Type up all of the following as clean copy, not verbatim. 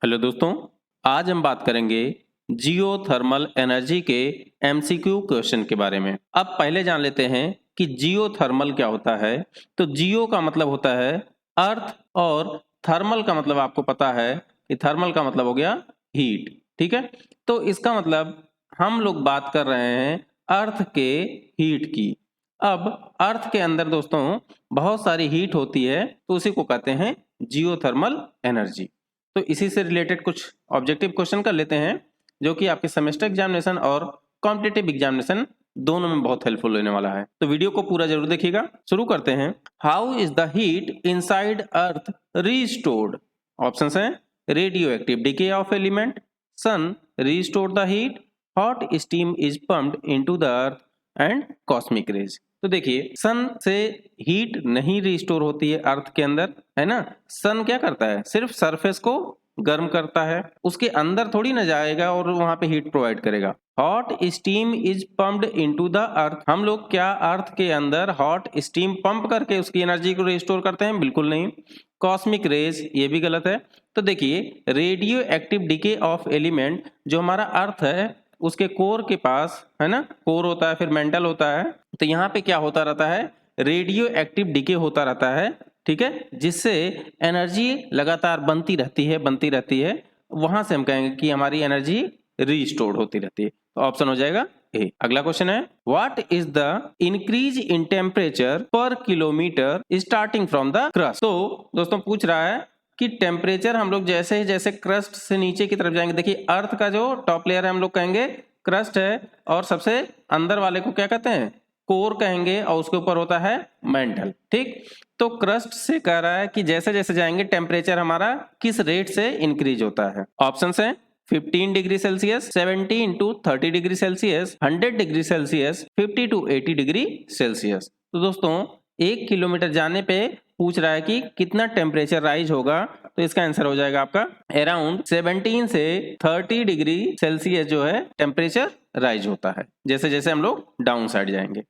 Hello दोस्तों, आज हम बात करेंगे जियोथर्मल एनर्जी के एमसीक्यू क्वेश्चन के बारे में। अब पहले जान लेते हैं कि जियोथर्मल क्या होता है। तो जियो का मतलब होता है अर्थ और थर्मल का मतलब आपको पता है कि थर्मल का मतलब हो गया हीट। ठीक है, तो इसका मतलब हम लोग बात कर रहे हैं अर्थ के हीट की। अब अर्थ के अंदर दोस्तों बहुत सारी हीट होती है, तो उसी को कहते हैं जियोथर्मल एनर्जी। तो इसी से रिलेटेड कुछ ऑब्जेक्टिव क्वेश्चन कर लेते हैं, जो कि आपके सेमेस्टर एग्जामिनेशन और कॉम्पिटिटिव एग्जामिनेशन दोनों में बहुत हेल्पफुल होने वाला है। तो वीडियो को पूरा जरूर देखिएगा। शुरू करते हैं। How is the heat inside earth restored? Options हैं radio active decay of element, sun restore the heat, hot steam is pumped into the earth and cosmic rays. तो देखिए, सन से हीट नहीं रिस्टोर होती है अर्थ के अंदर, है ना। सन क्या करता है, सिर्फ सरफेस को गर्म करता है, उसके अंदर थोड़ी ना जाएगा और वहां पे हीट प्रोवाइड करेगा। Hot steam is pumped into the अर्थ, हम लोग क्या अर्थ के अंदर हॉट स्टीम पंप करके उसकी एनर्जी को रिस्टोर करते हैं? बिल्कुल नहीं। कॉस्मिक रेज, ये भी गलत है। तो देखिए, radio active decay of element, जो हमारा अर्थ है उसके कोर के पास, है ना, कोर होता है फिर मेंटल होता है, तो यहाँ पे क्या होता रहता है, रेडियो एक्टिव डिके होता रहता है। ठीक है, जिससे एनर्जी लगातार बनती रहती है। वहां से हम कहेंगे कि हमारी एनर्जी रीस्टोर्ड होती रहती है। तो ऑप्शन हो जाएगा ए। अगला क्वेश्चन है, what is the increase in temperature per kilometre starting from the crust? तो दोस्तों पूछ रहा है कि टेम्परेचर हम लोग जैसे जैसे क्रस्ट से नीचे की तरफ जाएंगे, देखिए अर्थ का जो टॉप लेयर है हम लोग कहेंगे क्रस्ट है, और सबसे अंदर वाले को क्या कहते हैं, कोर कहेंगे, और उसके ऊपर होता है मेंटल। ठीक, तो क्रस्ट से कह रहा है कि जैसे जैसे जाएंगे टेम्परेचर हमारा किस रेट से इंक्रीज होता है। ऑप्शंस हैं 15 degree celsius, 70 to 30 degree celsius, 100 degree celsius, 50 to 80 degree celsius. तो दोस्तों 1 किलोमीटर जाने पे पूछ रहा है कि कितना टेम्परेचर राइज होगा, तो इसका आंसर हो जाएगा आपका अराउंड 17 से 30 डिग्री सेल्सियस जो है टेम्परेचर राइज होता है, जैसे जैसे हम लोग डाउन साइड जाएंगे।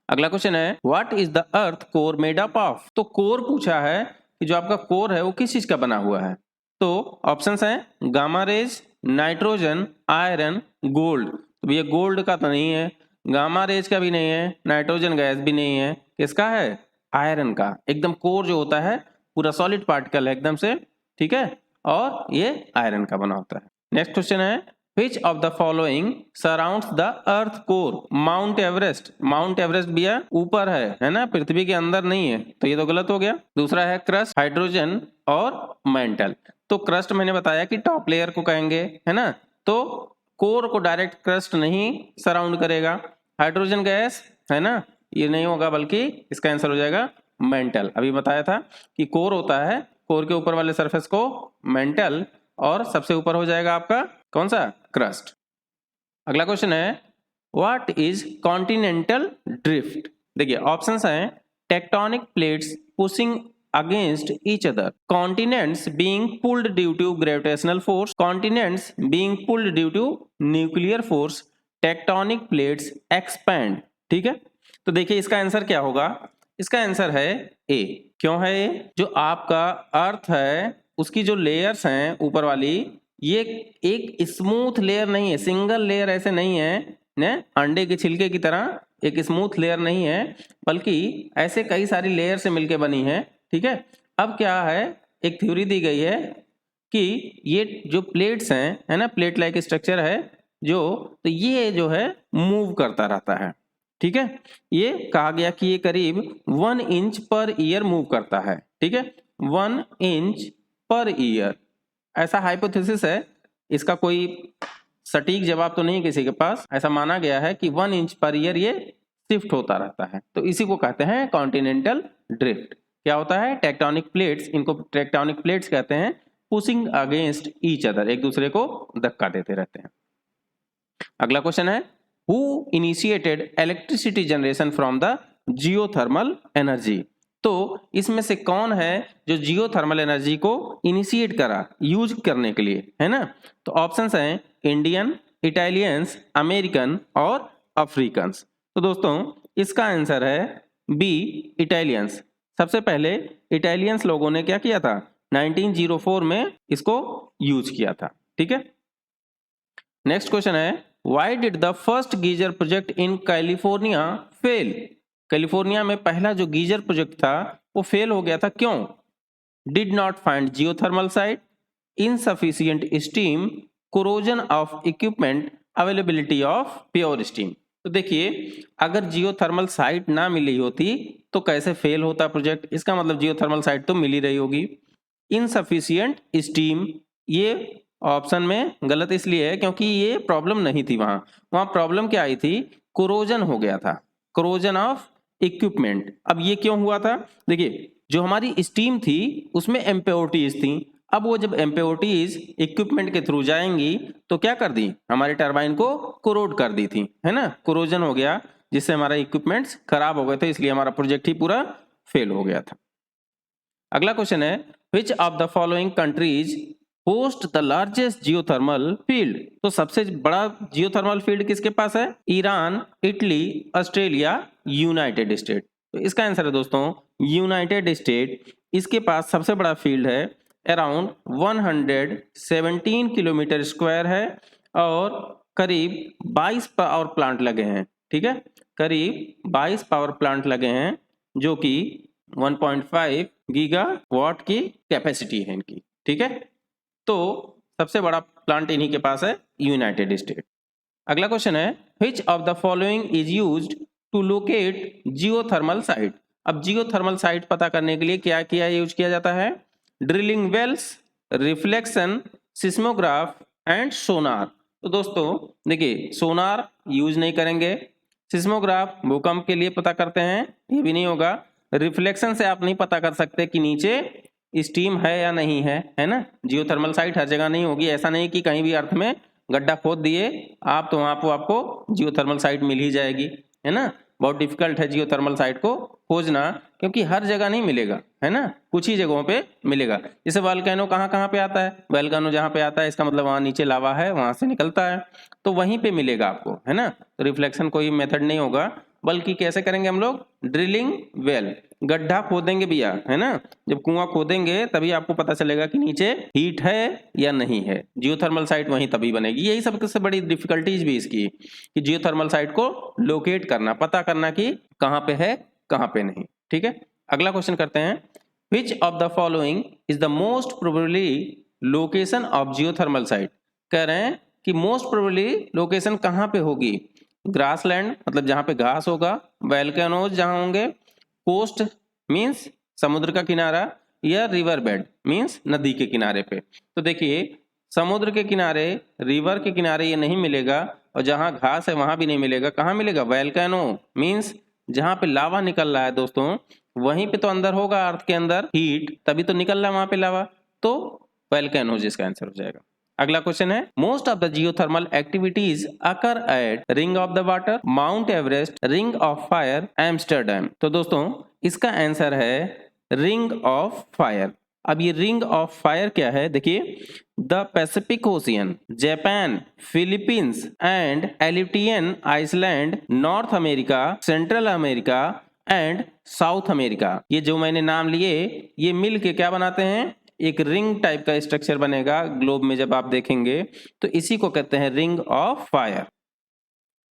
अगला क्वेश्चन है, what is the earth core made up of? तो कोर पूछा है कि जो आपका कोर है वो किस चीज का बना हुआ है। तो ऑप्शंस हैं gamma rays, nitrogen, iron, gold. तो ये गोल्ड का तो नहीं है, गामा रेज का भी नहीं है, नाइट्रोजन गैस भी नहीं है, किसका है, आयरन का। एकदम कोर जो होता है पूरा सॉलिड पार्टिकल है एकदम से, ठीक है, और ये आयरन का बना होता है। नेक्स्ट क्वेश्चन है, Which of the following surrounds the earth core? Mount Everest, mount Everest भी है ऊपर है ना, पृथ्वी के अंदर नहीं है, तो ये तो गलत हो गया। दूसरा है क्रस्ट, हाइड्रोजन और मेंटल। तो क्रस्ट मैंने बताया कि टॉप लेयर को कहेंगे, है ना, तो कोर को डायरेक्ट क्रस्ट नहीं सराउंड करेगा। हाइड्रोजन गैस, है ना, ये नहीं होगा, बल्कि इसका आंसर हो जाएगा मेंटल। अभी बताया था कि कोर होता है, कोर के ऊपर वाले सरफेस को मेंटल, और सबसे ऊपर हो जाएगा आपका कौन सा, क्रस्ट। अगला क्वेश्चन है, व्हाट इज कॉन्टिनेंटल ड्रिफ्ट? देखिए ऑप्शंस हैं tectonic plates pushing against each other, continents being pulled due to gravitational force, continents being pulled due to nuclear force, tectonic plates expand. ठीक है, तो देखिए इसका आंसर क्या होगा, इसका आंसर है ए। क्यों है ए? जो आपका अर्थ है उसकी जो लेयर्स हैं ऊपर वाली, ये एक स्मूथ लेयर नहीं है, सिंगल लेयर ऐसे नहीं है ने अंडे के छिलके की तरह एक स्मूथ लेयर नहीं है, बल्कि ऐसे कई सारी लेयर से मिलके बनी है। ठीक है, अब क्या है, एक थ्योरी दी गई है कि ये जो प्लेट्स हैं, है ना, प्लेट लाइक स्ट्रक्चर है जो, तो ये जो है मूव करता रहता है। ठीक है, ये कहा गया कि ये करीब 1 इंच पर ईयर मूव करता है। ठीक है, 1 इंच पर ईयर, ऐसा हाइपोथेसिस है, इसका कोई सटीक जवाब तो नहीं किसी के पास। ऐसा माना गया है कि 1 इंच पर ईयर ये शिफ्ट होता रहता है, तो इसी को कहते हैं कॉन्टिनेंटल ड्रिफ्ट। क्या होता है, टेक्टोनिक प्लेट्स, इनको टेक्टोनिक प्लेट्स कहते हैं, पुशिंग अगेंस्ट ईच अदर, एक दूसरे को धक्का देते रहते हैं। अगला क्वेश्चन है, who initiated electricity generation from the geothermal energy? तो इसमें से कौन है जो जियोथर्मल एनर्जी को इनिशिएट करा यूज करने के लिए, है ना। तो ऑप्शंस हैं इंडियन, इटालियंस, अमेरिकन और अफ्रीकन्स। तो दोस्तों इसका आंसर है बी, इटालियंस। सबसे पहले इटालियंस लोगों ने क्या किया था, 1904 में इसको यूज किया था। ठीक है, नेक्स्ट क्वेश्चन है why did the first geyser project in California fail. California में पहला जो गीजर प्रोजेक्ट था वो फेल हो गया था, क्यों? Did not find geothermal site, insufficient steam, corrosion of equipment, availability of pure steam. तो देखिए, अगर जियोथर्मल साइट ना मिली होती तो कैसे फेल होता प्रोजेक्ट? इसका मतलब जियोथर्मल साइट तो मिल ही रही होगी। इनसफिशिएंट स्टीम, ये ऑप्शन में गलत इसलिए है क्योंकि ये प्रॉब्लम नहीं थी वहां प्रॉब्लम क्या आई थी? कोरोजन हो गया था, कोरोजन ऑफ इक्विपमेंट। अब ये क्यों हुआ था? देखिए, जो हमारी स्टीम थी उसमें इम्प्योरिटीज थी। अब वो जब इम्प्योरिटीज इक्विपमेंट के थ्रू जाएंगी तो क्या कर दी? हमारे टरबाइन को कोरोड कर दी थी, है ना, कोरोजन हो गया, जिससे हमारा इक्विपमेंट्स खराब हो गए थे, इसलिए हमारा प्रोजेक्ट ही पूरा फेल हो गया था। अगला क्वेश्चन है विच of the following countries host the largest geothermal field. तो सबसे बड़ा जियोथर्मल फील्ड किसके पास है? Iran, Italy, Australia, United state. तो इसका आंसर है दोस्तों यूनाइटेड स्टेट। इसके पास सबसे बड़ा फील्ड है, अराउंड 117 किलोमीटर स्क्वायर है और करीब 22 पावर प्लांट लगे हैं। ठीक है, करीब 22 पावर प्लांट लगे हैं जो कि 1.5 गीगावाट की कैपेसिटी है इनकी। ठीक है, तो सबसे बड़ा प्लांट इन्हीं के पास है, यूनाइटेड स्टेट। अगला क्वेश्चन है which of the following is used to locate geothermal site. अब जियोथर्मल साइट पता करने के लिए क्या क्या यूज किया जाता है? Drilling wells, reflection, seismograph and sonar. तो दोस्तों देखिए, सोनार यूज नहीं करेंगे, सिस्मोग्राफ भूकंप के लिए पता करते हैं, ये भी नहीं होगा, रिफ्लेक्शन से आप नहीं पता कर सकते कि नीचे स्टीम है या नहीं है ना। जियोथर्मल साइट हर जगह नहीं होगी, ऐसा नहीं कि कहीं भी अर्थ में गड्ढा खोद दिए आप तो वहां पर आपको जियोथर्मल साइट मिल ही जाएगी, है ना। बहुत डिफिकल्ट है जियोथर्मल साइट को खोजना, क्योंकि हर जगह नहीं मिलेगा, है ना, कुछ ही जगहों पे मिलेगा। जैसे वोल्केनो कहाँ पे आता है? वोल्केनो जहाँ पे आता है इसका मतलब वहां नीचे लावा है, वहां से निकलता है, तो वहीं पे मिलेगा आपको, है ना। तो रिफ्लेक्शन कोई मेथड नहीं होगा, बल्कि कैसे करेंगे हम लोग? ड्रिलिंग वेल, गड्ढा खोदेंगे भैया, है ना। जब कुआं खोदेंगे तभी आपको पता चलेगा कि नीचे हीट है या नहीं है। जियोथर्मल साइट वहीं तभी बनेगी। यही सबसे बड़ी डिफिकल्टीज भी इसकी कि जियोथर्मल साइट को लोकेट करना, पता करना कि कहाँ पे है कहाँ पे नहीं। ठीक है, अगला क्वेश्चन करते हैं विच of the following is the most probably location of geothermal site. कह रहे हैं कि मोस्ट प्रोबेबली लोकेशन कहाँ पे होगी? ग्रासलैंड मतलब जहां पे घास होगा, वोल्केनोज जहां होंगे, कोस्ट मींस समुद्र का किनारा, या रिवर बेड मींस नदी के किनारे पे। तो देखिए, समुद्र के किनारे, रिवर के किनारे ये नहीं मिलेगा, और जहां घास है वहां भी नहीं मिलेगा। कहाँ मिलेगा? वोल्केनो मींस जहां पे लावा निकल रहा है दोस्तों, वहीं पे तो अंदर होगा अर्थ के अंदर हीट, तभी तो निकल रहा है वहां पे लावा, तो वोल्केनो जिसका आंसर हो जाएगा। अगला क्वेश्चन है most of the geothermal activities occur at ring of the water, mount Everest, ring of fire, Amsterdam. तो दोस्तों इसका आंसर है रिंग ऑफ फायर। अब ये रिंग ऑफ फायर क्या है? देखिए, the Pacific Ocean, Japan, Philippines and Aleutian island, North America, Central America and South America, ये जो मैंने नाम लिए ये मिल के क्या बनाते हैं? एक रिंग टाइप का स्ट्रक्चर बनेगा ग्लोब में, जब आप देखेंगे तो इसी को कहते हैं ring of fire.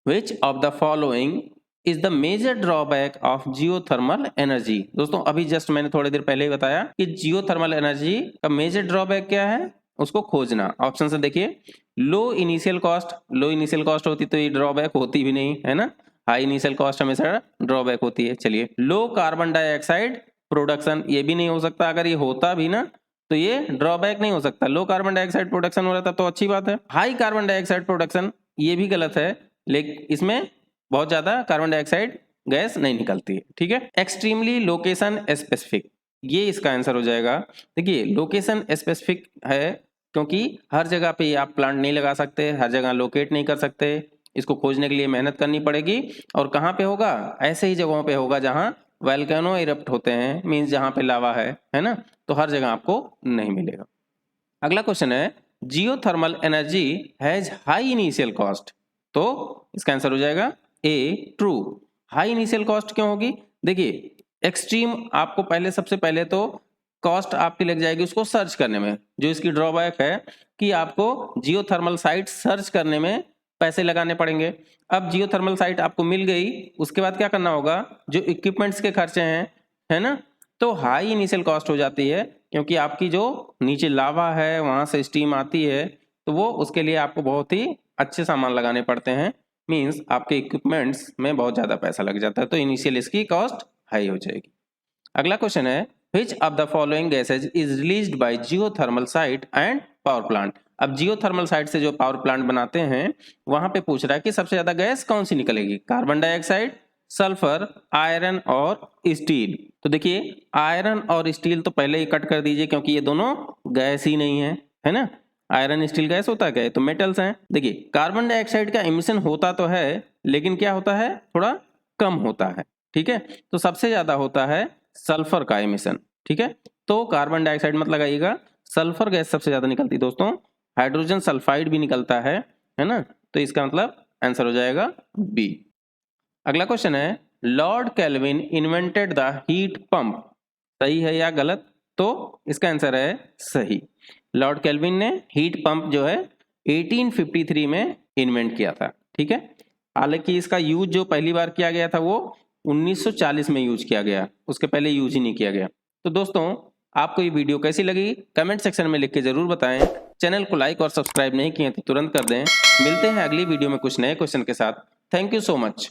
Which of the following is the major drawback of geothermal energy. दोस्तों अभी जस्ट मैंने थोड़ी देर पहले ही बताया कि जियोथर्मल एनर्जी का मेजर ड्रॉबैक क्या है, उसको खोजना। ऑप्शन से देखिए, लो इनिशियल कॉस्ट, लो इनिशियल कॉस्ट होती तो ये ड्रॉबैक होती भी नहीं, है ना। हाई इनिशियल कॉस्ट हमेशा ड्रॉबैक होती है। चलिए, लो कार्बन डाइऑक्साइड प्रोडक्शन, ये भी नहीं हो सकता। अगर ये होता भी ना तो ये ड्रॉबैक नहीं हो सकता। लो कार्बन डाइऑक्साइड प्रोडक्शन हो रहा था तो अच्छी बात है। हाई कार्बन डाइऑक्साइड प्रोडक्शन, ये भी गलत है, लेकिन इसमें बहुत ज्यादा कार्बन डाइऑक्साइड गैस नहीं निकलती है। ठीक है, एक्सट्रीमली लोकेशन स्पेसिफिक, ये इसका आंसर हो जाएगा। देखिए, लोकेशन स्पेसिफिक है क्योंकि हर जगह पे आप प्लांट नहीं लगा सकते, हर जगह लोकेट नहीं कर सकते, इसको खोजने के लिए मेहनत करनी पड़ेगी। और कहाँ पे होगा? ऐसे ही जगहों पे होगा जहां वोल्केनो इरप्ट होते हैं, मींस जहां पे लावा है ना, तो हर जगह आपको नहीं मिलेगा। अगला क्वेश्चन है geothermal energy has high initial cost. तो इसका आंसर हो जाएगा ए, ट्रू। हाई इनिशियल कॉस्ट क्यों होगी? देखिए, एक्सट्रीम आपको पहले, सबसे पहले तो कॉस्ट आपकी लग जाएगी उसको सर्च करने में। जो इसकी ड्रॉबैक है कि आपको जियोथर्मल साइट सर्च करने में पैसे लगाने पड़ेंगे। अब जियोथर्मल साइट आपको मिल गई, उसके बाद क्या करना होगा, जो इक्विपमेंट्स के खर्चे हैं, है ना, तो हाई इनिशियल कॉस्ट हो जाती है, क्योंकि आपकी जो नीचे लावा है वहां से स्टीम आती है, तो वो उसके लिए आपको बहुत ही अच्छे सामान लगाने पड़ते हैं, मींस आपके इक्विपमेंट्स में बहुत ज्यादा पैसा लग जाता है, तो इनिशियल इसकी कॉस्ट हाई हो जाएगी। अगला क्वेश्चन है, which of the following gases is released by geothermal site and power plant। अब जियोथर्मल साइट से जो पावर प्लांट बनाते हैं वहां पे पूछ रहा है कि सबसे ज्यादा गैस कौन सी निकलेगी, कार्बन डाइऑक्साइड, सल्फर, आयरन और स्टील। तो देखिए आयरन और स्टील तो पहले ही कट कर दीजिए, क्योंकि ये दोनों गैस ही नहीं है ना। आयरन स्टील गैस होता है क्या, तो मेटल्स हैं। देखिए कार्बन डाइऑक्साइड का इमिशन होता तो है, लेकिन क्या होता है, थोड़ा कम होता है, ठीक है। तो सबसे ज्यादा होता है सल्फर का एमिशन, ठीक है। तो कार्बन डाइऑक्साइड मत लगाइएगा, सल्फर गैस सबसे ज्यादा निकलती है दोस्तों। हाइड्रोजन सल्फाइड भी निकलता है ना, तो इसका मतलब आंसर हो जाएगा बी। अगला क्वेश्चन है, Lord kelvin invented the heat pump, सही है या गलत, तो इसका आंसर है सही। लॉर्ड केल्विन ने हीट पंप जो है 1853 में इन्वेंट किया था, ठीक है। हालांकि इसका यूज जो पहली बार किया गया था वो 1940 में यूज किया गया, उसके पहले यूज ही नहीं किया गया। तो दोस्तों आपको ये वीडियो कैसी लगी कमेंट सेक्शन में लिख के जरूर बताएं। चैनल को लाइक और सब्सक्राइब नहीं किए तो तुरंत कर दें। मिलते हैं अगली वीडियो में कुछ नए क्वेश्चन के साथ। Thank you so much.